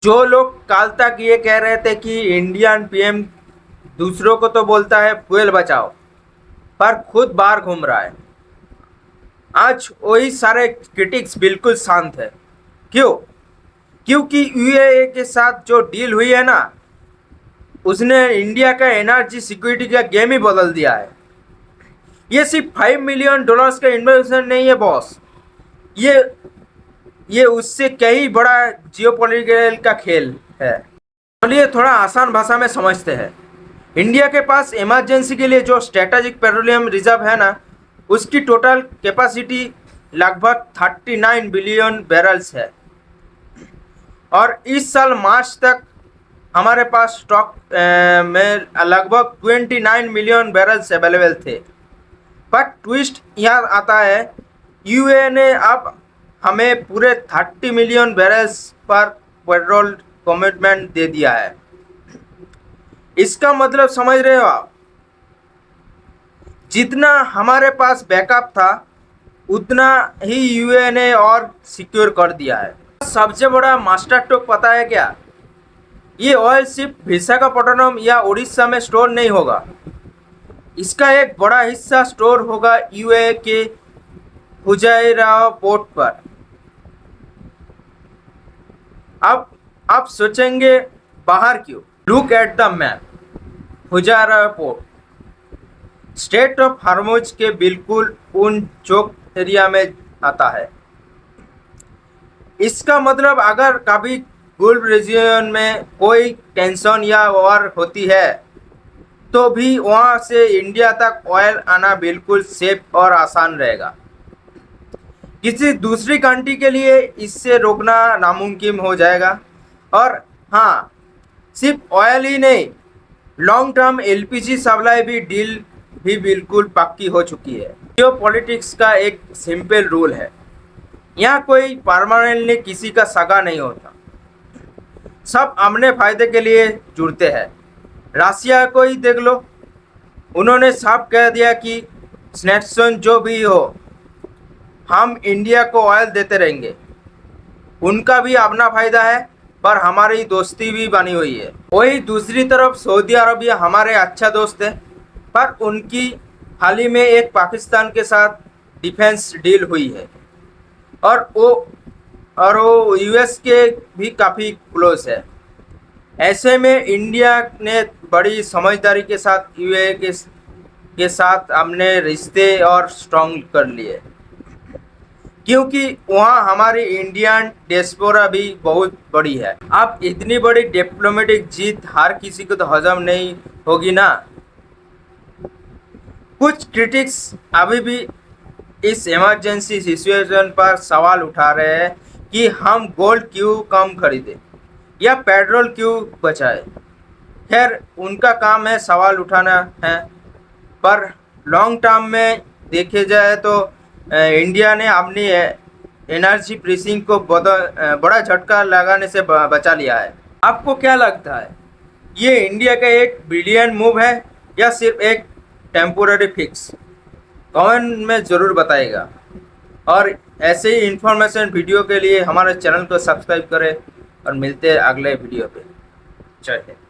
जो लोग कल तक ये कह रहे थे कि इंडियन पीएम दूसरों को तो बोलता है फ्यूल बचाओ, पर खुद बाहर घूम रहा है, आज वही सारे क्रिटिक्स बिल्कुल शांत है। क्यों? क्योंकि यूएई के साथ जो डील हुई है ना, उसने इंडिया का एनर्जी सिक्योरिटी का गेम ही बदल दिया है। ये सिर्फ $5 मिलियन का इन्वेस्टमेंट नहीं है बॉस, ये उससे कई बड़ा जियोपॉलिटिकल का खेल है। चलिए थोड़ा आसान भाषा में समझते हैं। इंडिया के पास इमरजेंसी के लिए जो स्ट्रेटेजिक पेट्रोलियम रिजर्व है ना, उसकी टोटल कैपेसिटी लगभग 39 बिलियन बैरल्स है। और इस साल मार्च तक हमारे पास स्टॉक में लगभग 29 मिलियन बैरल्स अवेलेबल थे। पर ट्विस्ट यहाँ आता है, यूए ने अब हमें पूरे 30 मिलियन बैरल्स पर पेट्रोल कमिटमेंट दे दिया है। इसका मतलब समझ रहे हो आप? जितना हमारे पास बैकअप था उतना ही यूए ने और सिक्योर कर दिया है। सबसे बड़ा मास्टर स्ट्रोक पता है क्या? ये ऑयल सिर्फ विशाखापट्टनम या उड़ीसा में स्टोर नहीं होगा, इसका एक बड़ा हिस्सा स्टोर होगा यूए के फुजायरा पोर्ट पर। अब आप सोचेंगे बाहर क्यों? Look at the map. Fujairah port strait of Hormuz के बिल्कुल उन चौक एरिया में आता है। इसका मतलब अगर कभी गल्फ रीजन में कोई टेंशन या वॉर होती है तो भी वहाँ से इंडिया तक ऑयल आना बिल्कुल सेफ और आसान रहेगा। किसी दूसरी कंट्री के लिए इससे रोकना नामुमकिन हो जाएगा। और हाँ, सिर्फ ऑयल ही नहीं, लॉन्ग टर्म एलपीजी सप्लाई भी डील भी बिल्कुल पक्की हो चुकी है। जियोपॉलिटिक्स का एक सिंपल रूल है, यहाँ कोई परमानेंटली किसी का सगा नहीं होता, सब अपने फायदे के लिए जुड़ते हैं। रशिया को ही देख लो, उन्होंने साफ कह दिया कि सैंक्शन जो भी हो हम इंडिया को ऑयल देते रहेंगे। उनका भी अपना फायदा है, पर हमारी दोस्ती भी बनी हुई है। वही दूसरी तरफ सऊदी अरबिया हमारे अच्छा दोस्त है, पर उनकी हाल ही में एक पाकिस्तान के साथ डिफेंस डील हुई है और वो यूएस के भी काफ़ी क्लोज है। ऐसे में इंडिया ने बड़ी समझदारी के साथ यूएई के साथ अपने रिश्ते और स्ट्रॉन्ग कर लिए, क्योंकि वहाँ हमारी इंडियन डियास्पोरा भी बहुत बड़ी है। अब इतनी बड़ी डिप्लोमेटिक जीत हर किसी को तो हजम नहीं होगी ना। कुछ क्रिटिक्स अभी भी इस इमरजेंसी सिचुएशन पर सवाल उठा रहे हैं कि हम गोल्ड क्यों कम खरीदें या पेट्रोल क्यों बचाएं। खैर, उनका काम है सवाल उठाना है, पर लॉन्ग टर्म में देखे जाए तो इंडिया ने अपनी एनर्जी प्रीसिंग को बड़ा झटका लगाने से बचा लिया है। आपको क्या लगता है, ये इंडिया का एक ब्रिलियंट मूव है या सिर्फ एक टेम्पोररी फिक्स? कमेंट में ज़रूर बताइएगा। और ऐसे ही इंफॉर्मेशन वीडियो के लिए हमारे चैनल को सब्सक्राइब करें और मिलते हैं अगले वीडियो पे। जय हिंद।